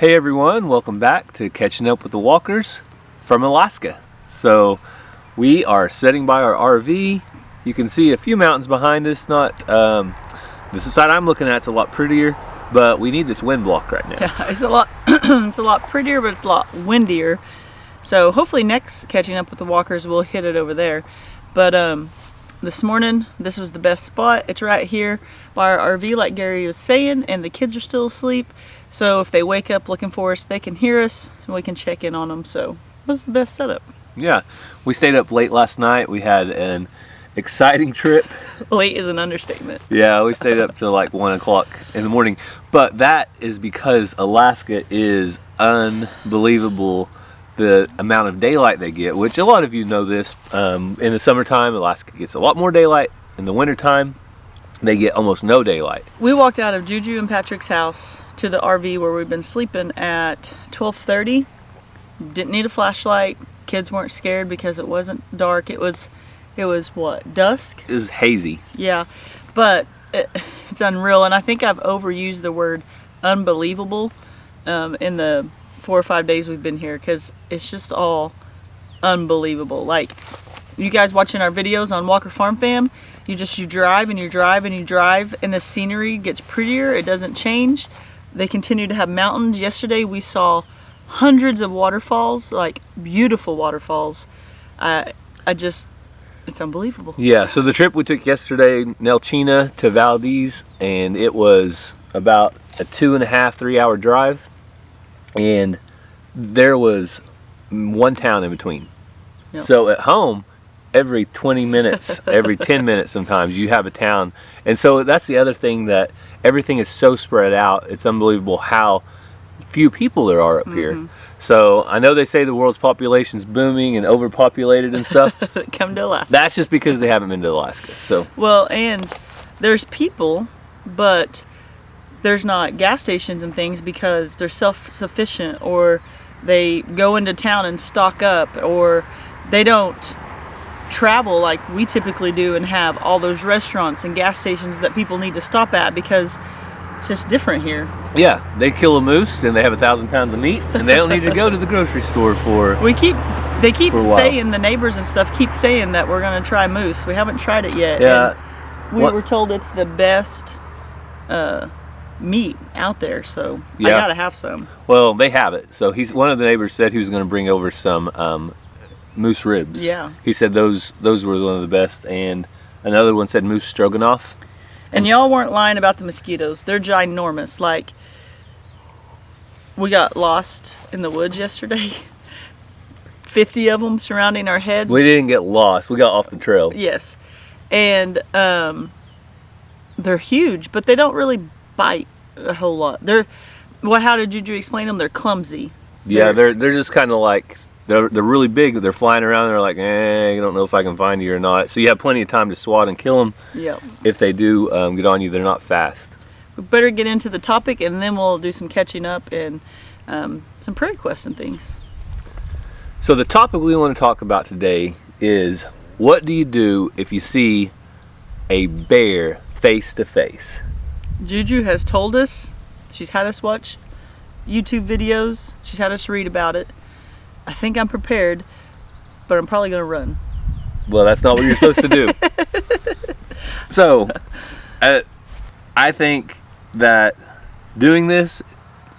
Hey everyone, welcome back to Catching Up with the Walkers from Alaska. So we are sitting by our RV. You can see a few mountains behind us. Not the side I'm looking at is a lot prettier, but we need this wind block right now. Yeah, it's a lot it's a lot prettier, but it's a lot windier. So hopefully next Catching Up with the Walkers we'll hit it over there. But this morning this was the best spot. It's right here by our RV like Gary was saying, and the kids are still asleep. So if they wake up looking for us, they can hear us and we can check in on them. So it was the best setup. Yeah, we stayed up late last night. We had an exciting trip. Late is an understatement. Yeah, we stayed up till like 1 o'clock in the morning. But that is because Alaska is unbelievable, the amount of daylight they get, which a lot of you know this. In the summertime, Alaska gets a lot more daylight. In the wintertime, they get almost no daylight. We walked out of Juju and Patrick's house to the RV where we've been sleeping at 12:30. Didn't need a flashlight. Kids weren't scared because it wasn't dark. It was what, dusk? It was hazy. Yeah, but it's unreal, and I think I've overused the word unbelievable in the 4 or 5 days we've been here, because it's just all unbelievable. Like, you guys watching our videos on Walker Farm Fam, you drive and you drive and you drive, and the scenery gets prettier. It doesn't change. They continue to have mountains. Yesterday we saw hundreds of waterfalls, like beautiful waterfalls. It's unbelievable. Yeah, so the trip we took yesterday, Nelchina to Valdez, and it was about a 2.5, 3 hour drive, and there was one town in between. Yep. So at home, every 20 minutes, every 10 minutes sometimes, you have a town. And so that's the other thing, that everything is so spread out. It's unbelievable how few people there are up here. So I know they say the world's population is booming and overpopulated and stuff. Come to Alaska. That's just because they haven't been to Alaska. So well, and there's people, but there's not gas stations and things because they're self-sufficient, or they go into town and stock up, or they don't travel like we typically do and have all those restaurants and gas stations that people need to stop at, because it's just different here. yeah, they kill a moose and they have 1,000 pounds of meat, and they don't need to go to the grocery store for. They keep while. saying, the neighbors and stuff keep saying that we're gonna try moose. We haven't tried it yet. Yeah. And we were told it's the best meat out there, so I Yeah. gotta have some. Well, they have it. So one of the neighbors said he was going to bring over some moose ribs. Yeah. He said those were one of the best, and another one said moose stroganoff. And y'all weren't lying about the mosquitoes. They're ginormous. Like, we got lost in the woods yesterday. 50 of them surrounding our heads. We didn't get lost. We got off the trail. Yes. And they're huge, but they don't really bite a whole lot. How did Juju explain them? They're clumsy. Yeah, they're just kind of like, they're really big. They're flying around. They're like, I don't know if I can find you or not. So you have plenty of time to swat and kill them. Yep. If they do get on you, they're not fast. We better get into the topic, and then we'll do some catching up and some prairie quests and things. So the topic we want to talk about today is, what do you do if you see a bear face to face? Juju has told us, she's had us watch YouTube videos, she's had us read about it. I think I'm prepared, but I'm probably going to run. Well, that's not what you're supposed to do. So, I think that doing this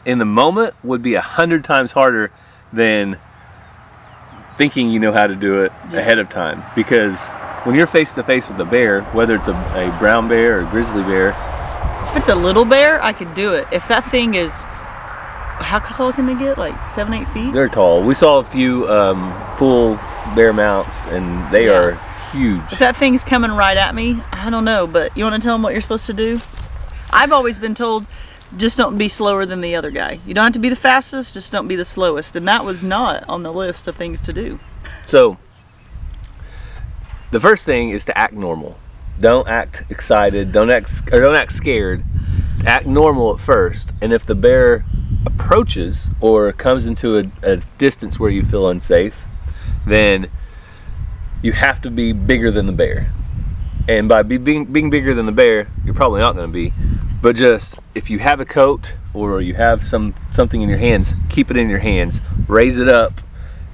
in the moment would be 100 times harder than thinking you know how to do it ahead of time. Because when you're face to face with a bear, whether it's a brown bear or a grizzly bear. If it's a little bear, I could do it. If that thing is, how tall can they get? Like 7, 8 feet? They're tall. We saw a few full bear mounts, and they are huge. If that thing's coming right at me, I don't know, but you want to tell them what you're supposed to do? I've always been told, just don't be slower than the other guy. You don't have to be the fastest, just don't be the slowest. And that was not on the list of things to do. So, the first thing is to act normal. Don't act excited. Don't act scared. Act normal at first. And if the bear approaches or comes into a distance where you feel unsafe, then you have to be bigger than the bear. And by being bigger than the bear, you're probably not going to be. But just, if you have a coat or you have something in your hands, keep it in your hands. Raise it up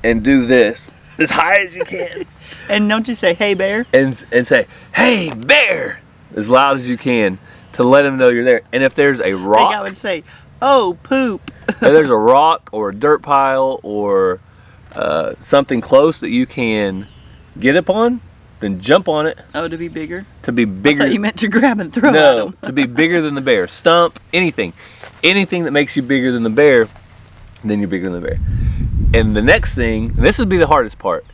and do this as high as you can. And don't you say, "Hey, bear," and say, "Hey, bear," as loud as you can to let them know you're there. And if there's a rock, I think I would say, "Oh, poop." if there's a rock or a dirt pile or something close that you can get up on, then jump on it. Oh, to be bigger? To be bigger. I thought you meant to grab and throw at No, them. to be bigger than the bear. Stump, anything. Anything that makes you bigger than the bear, then you're bigger than the bear. And the next thing, and this would be the hardest part,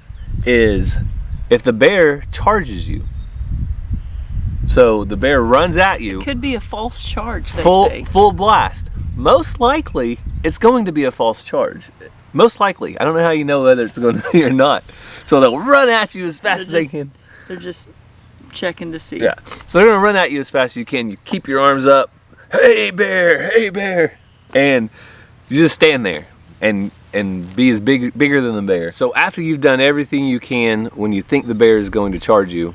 is if the bear charges you. So the bear runs at you. It could be a false charge, they say. Full blast. Most likely, it's going to be a false charge. Most likely. I don't know how you know whether it's going to be or not. So they'll run at you as fast as they can. They're just checking to see. Yeah. So they're going to run at you as fast as you can. You keep your arms up. Hey, bear. Hey, bear. And you just stand there and be as bigger than the bear. So after you've done everything you can when you think the bear is going to charge you,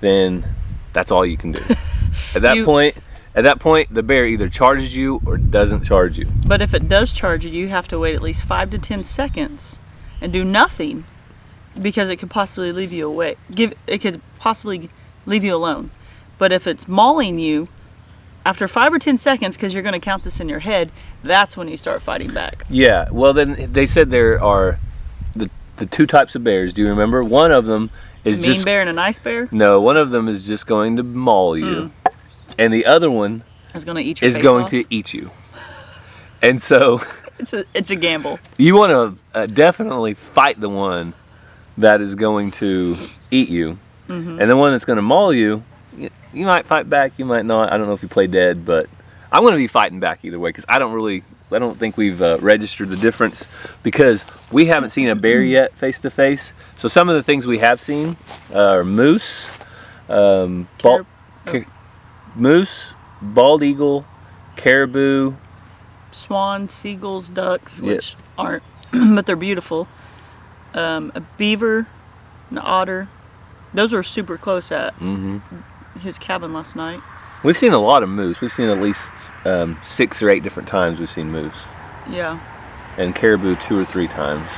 then that's all you can do. At that point, the bear either charges you or doesn't charge you. But if it does charge you, you have to wait at least 5 to 10 seconds and do nothing, because it could possibly leave you away. It could possibly leave you alone. But if it's mauling you, after 5 or 10 seconds, because you're going to count this in your head, that's when you start fighting back. Yeah. Well, then they said there are the two types of bears. Do you remember? One of them is mean bear and a nice bear? No, one of them is just going to maul you. And the other one is going to eat your is face going off. to eat you. And so it's a gamble. You want to definitely fight the one that is going to eat you. And the one that's going to maul you, you might fight back, you might not. I don't know if you play dead, but I'm going to be fighting back either way, because I don't think we've registered the difference, because we haven't seen a bear yet face to face. So some of the things we have seen are moose, moose, bald eagle, caribou, swan, seagulls, ducks, which aren't, but they're beautiful. A beaver, an otter. Those were super close at his cabin last night. We've seen a lot of moose. We've seen at least 6 or 8 different times we've seen moose. Yeah. And caribou 2 or 3 times.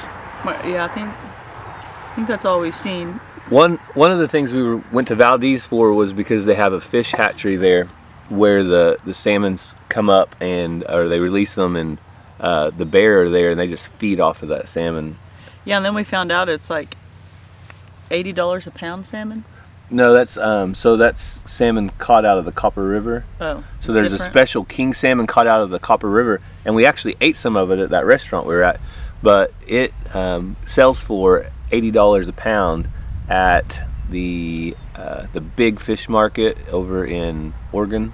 Yeah, I think that's all we've seen. One of the things we went to Valdez for was because they have a fish hatchery there where the salmons come up or they release them, and the bear are there and they just feed off of that salmon. Yeah, and then we found out it's like $80 a pound salmon. No, that's salmon caught out of the Copper River. Oh, so there's a special king salmon caught out of the Copper River, and we actually ate some of it at that restaurant we were at. But it sells for $80 a pound at the big fish market over in Oregon.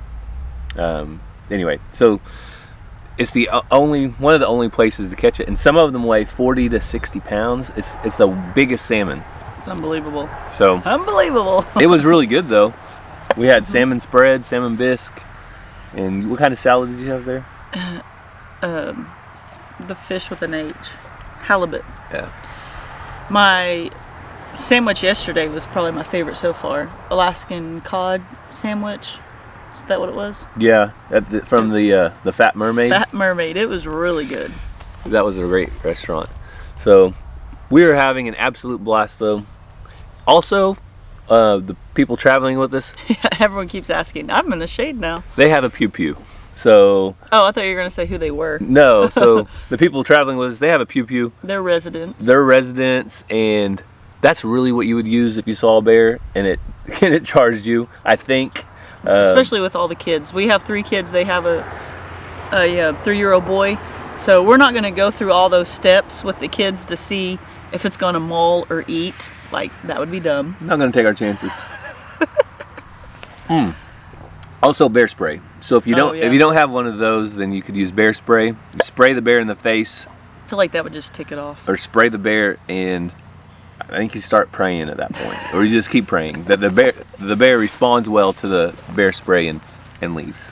Anyway, so it's one of the only places to catch it, and some of them weigh 40 to 60 pounds. It's the biggest salmon. It's unbelievable. So unbelievable. It was really good though. We had salmon spread, salmon bisque, and what kind of salad did you have there? The fish with an H, halibut. Yeah. My sandwich yesterday was probably my favorite so far. Alaskan cod sandwich. Is that what it was? Yeah, from the Fat Mermaid. Fat Mermaid. It was really good. That was a great restaurant. So we were having an absolute blast though. Also, the people traveling with us. Everyone keeps asking. I'm in the shade now. They have a pew-pew. So. Oh, I thought you were going to say who they were. No, so the people traveling with us, they have a pew-pew. They're residents. They're residents, and that's really what you would use if you saw a bear and it charged you, I think. Especially with all the kids. We have 3 kids. They have a 3-year-old boy. So we're not going to go through all those steps with the kids to see if it's going to maul or eat. Like, that would be dumb. I'm not going to take our chances. Also, bear spray. So if you don't have one of those, then you could use bear spray. You spray the bear in the face. I feel like that would just tick it off. Or spray the bear, and I think you start praying at that point. Or you just keep praying that the bear responds well to the bear spray and leaves.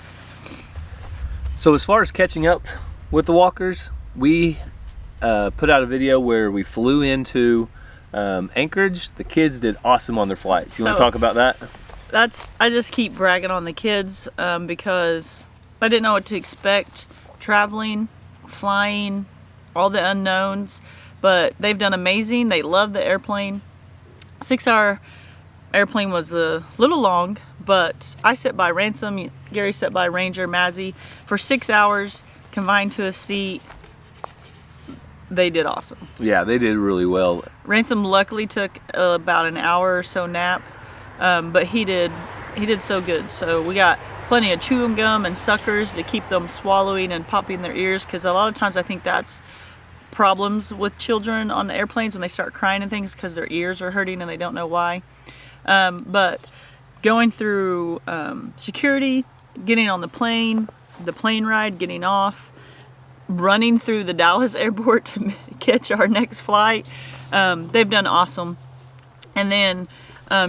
So as far as catching up with the walkers, we put out a video where we flew into Anchorage. The kids did awesome on their flights. You want to talk about that? I just keep bragging on the kids because I didn't know what to expect traveling, flying, all the unknowns, but they've done amazing. They love the airplane. 6-hour airplane was a little long, but I sat by Ransom, Gary sat by Ranger, Mazzy for 6 hours, confined to a seat. They did awesome. Yeah, they did really well. Ransom luckily took about an hour or so nap, but he did so good. So we got plenty of chewing gum and suckers to keep them swallowing and popping their ears, because a lot of times I think that's problems with children on the airplanes when they start crying and things, because their ears are hurting and they don't know why. But going through security, getting on the plane ride, getting off, running through the Dallas airport to catch our next flight, they've done awesome. And then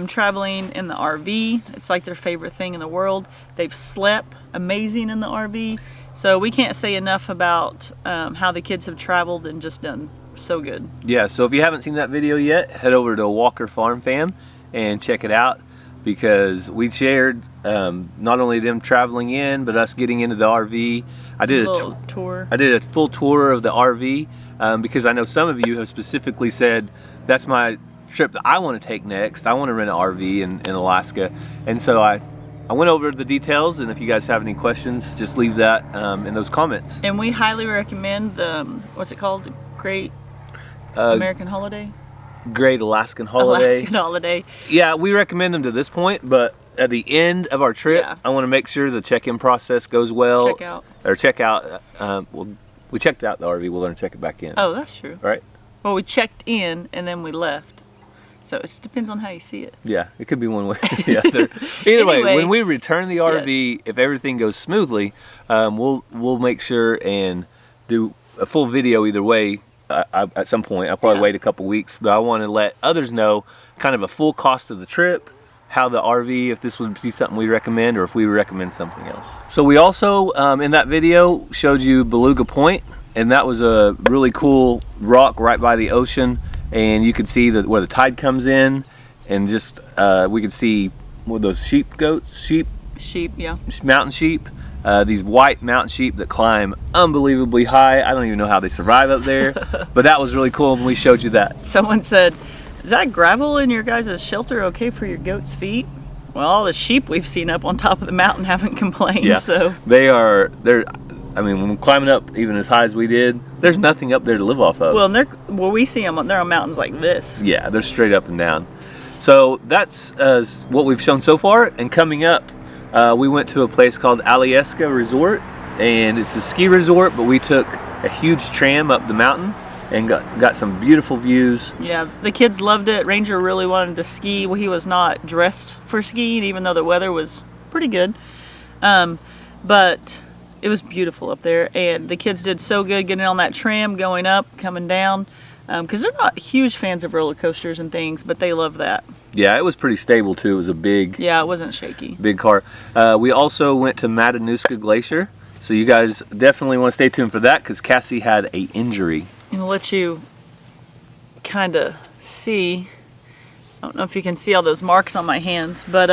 traveling in the RV, it's like their favorite thing in the world. They've slept amazing in the RV. So we can't say enough about how the kids have traveled and just done so good. Yeah, so if you haven't seen that video yet, head over to Walker Farm Fam and check it out, because we shared not only them traveling in, but us getting into the RV. I did a tour. I did a full tour of the RV because I know some of you have specifically said, that's my trip that I want to take next. I want to rent an RV in Alaska. And so I went over the details, and if you guys have any questions, just leave that in those comments. And we highly recommend the, what's it called? Great American Holiday? Great Alaskan Holiday. Alaskan Holiday. Yeah, we recommend them to this point, but at the end of our trip, I want to make sure the check-in process goes well. Check out. Well, we checked out the RV. We'll learn to check it back in. Oh, that's true. Right? Well, we checked in and then we left. So it depends on how you see it. Yeah, it could be one way. Either way, when we return the RV, if everything goes smoothly, we'll make sure and do a full video either way. At some point, I'll probably wait a couple weeks, but I want to let others know kind of a full cost of the trip, how the RV, if this would be something we recommend, or if we would recommend something else. So we also, in that video, showed you Beluga Point, and that was a really cool rock right by the ocean, and you could see where the tide comes in, and just we could see those mountain sheep. These white mountain sheep that climb unbelievably high. I don't even know how they survive up there, but that was really cool when we showed you that. Someone said, is that gravel in your guys' shelter okay for your goats' feet? Well, all the sheep we've seen up on top of the mountain haven't complained. Yeah, so they're, I mean, when we're climbing up even as high as we did, there's nothing up there to live off of. Well, we see them, they're on mountains like this. Yeah, they're straight up and down. So that's what we've shown so far, and coming up, we went to a place called Alaskan Resort, and it's a ski resort, but we took a huge tram up the mountain and got some beautiful views. Yeah, the kids loved it. Ranger really wanted to ski. Well, he was not dressed for skiing, even though the weather was pretty good. But it was beautiful up there, and the kids did so good getting on that tram, going up, coming down, because they're not huge fans of roller coasters and things, but they love that. Yeah, it was pretty stable too. It was a big... Yeah, it wasn't shaky. Big car. We also went to Matanuska Glacier, so you guys definitely want to stay tuned for that, because Cassie had an injury. I'm going to let you kind of see. I don't know if you can see all those marks on my hands, but...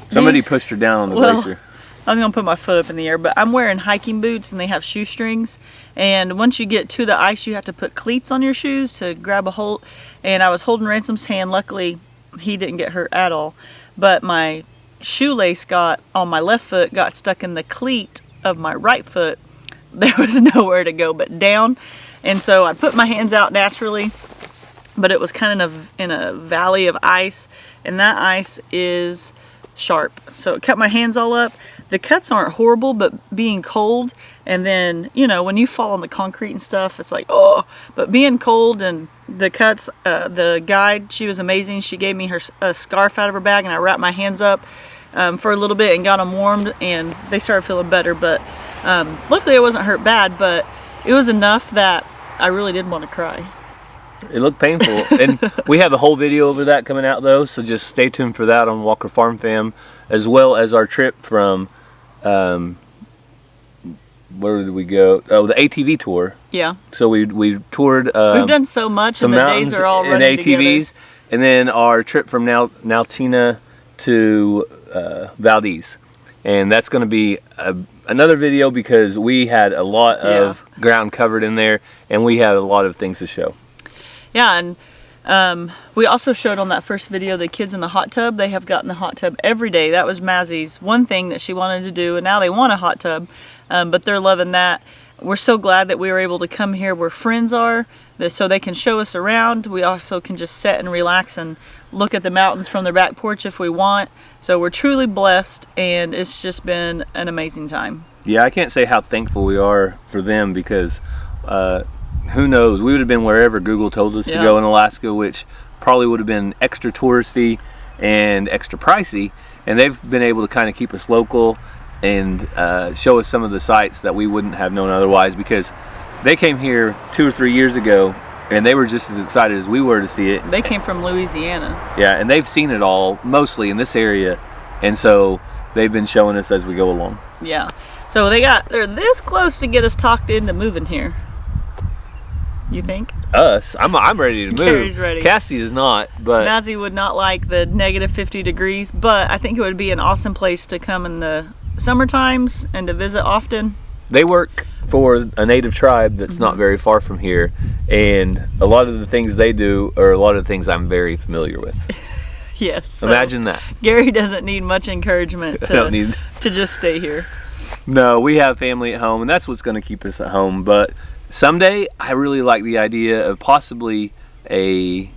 Somebody pushed her down on the glacier. I was going to put my foot up in the air, but I'm wearing hiking boots and they have shoestrings. And once you get to the ice, you have to put cleats on your shoes to grab a hold. And I was holding Ransom's hand. Luckily, he didn't get hurt at all. But my shoelace on my left foot got stuck in the cleat of my right foot. There was nowhere to go but down. And so I put my hands out naturally, but it was kind of in a valley of ice. And that ice is sharp. So it cut my hands all up. The cuts aren't horrible, but being cold, and then, you know, when you fall on the concrete and stuff, it's like, oh, but being cold and the cuts, the guide, she was amazing. She gave me a scarf out of her bag, and I wrapped my hands up for a little bit and got them warmed, and they started feeling better. But luckily I wasn't hurt bad, but it was enough that I really did want to cry. It looked painful, and we have a whole video over that coming out though, so just stay tuned for that on Walker Farm Fam, as well as our trip from where did we go? Oh, the ATV tour. Yeah. So we toured. We've done so much, some and the mountains days are all and running ATVs, together. And then our trip from Naltina to Valdez. and that's going to be another video because we had a lot of ground covered in there, and we had a lot of things to show. Yeah, and we also showed on that first video the kids in the hot tub. They have gotten the hot tub every day. That was Mazzie's one thing that she wanted to do, and now they want a hot tub, but they're loving that. We're so glad that we were able to come here where friends are, so they can show us around. We also can just sit and relax and look at the mountains from their back porch if we want. So we're truly blessed, and it's just been an amazing time. Yeah, I can't say how thankful we are for them, because who knows, we would have been wherever Google told us to go in Alaska, which probably would have been extra touristy and extra pricey, and they've been able to kind of keep us local and show us some of the sites that we wouldn't have known otherwise, because they came here 2 or 3 years ago and they were just as excited as we were to see it. They came from Louisiana. Yeah, and they've seen it all mostly in this area, and so they've been showing us as we go along. Yeah, so they're this close to get us talked into moving here. You think? Us? I'm ready to move. Gary's ready. Cassie is not, but Mazzie would not like the negative 50 degrees, but I think it would be an awesome place to come in the summer times and to visit often. They work for a native tribe that's not very far from here, and a lot of the things they do are a lot of the things I'm very familiar with. Yes. So imagine that. Gary doesn't need much encouragement to just stay here. No, we have family at home, and that's what's going to keep us at home. But someday, I really like the idea of possibly a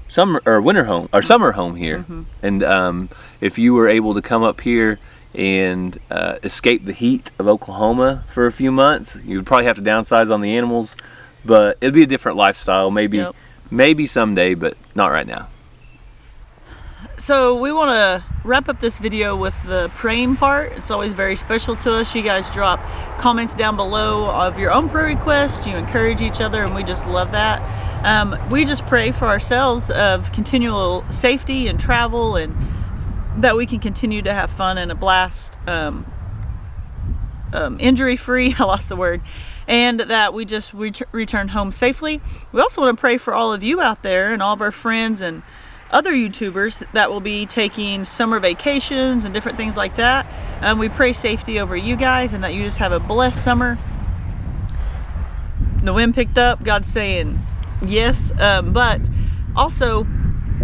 summer or winter home or summer home here. And if you were able to come up here and escape the heat of Oklahoma for a few months, you would probably have to downsize on the animals, but it'd be a different lifestyle. Maybe someday, but not right now. So we want to wrap up this video with the praying part. It's always very special to us. You guys drop comments down below of your own prayer requests. You encourage each other, and we just love that. We just pray for ourselves of continual safety and travel, and that we can continue to have fun and a blast, injury-free, I lost the word, and that we just return home safely. We also want to pray for all of you out there and all of our friends and other YouTubers that will be taking summer vacations and different things like that. We pray safety over you guys and that you just have a blessed summer. The wind picked up, God's saying yes, but also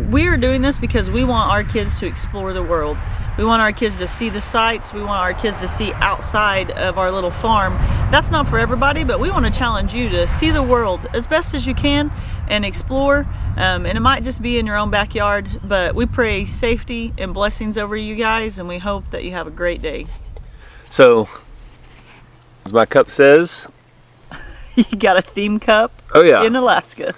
we are doing this because we want our kids to explore the world. We want our kids to see the sights. We want our kids to see outside of our little farm. That's not for everybody, but we want to challenge you to see the world as best as you can and explore. And it might just be in your own backyard, but we pray safety and blessings over you guys, and we hope that you have a great day. So, as my cup says, you got a theme cup in Alaska.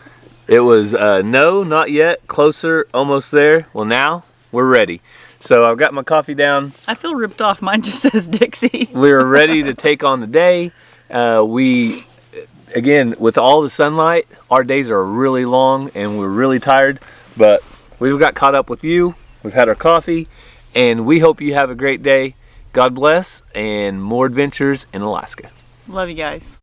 It was no, not yet, closer, almost there. Well, now we're ready. So I've got my coffee down. I feel ripped off. Mine just says Dixie. We're ready to take on the day. Again, with all the sunlight, our days are really long and we're really tired. But we've got caught up with you. We've had our coffee. And we hope you have a great day. God bless, and more adventures in Alaska. Love you guys.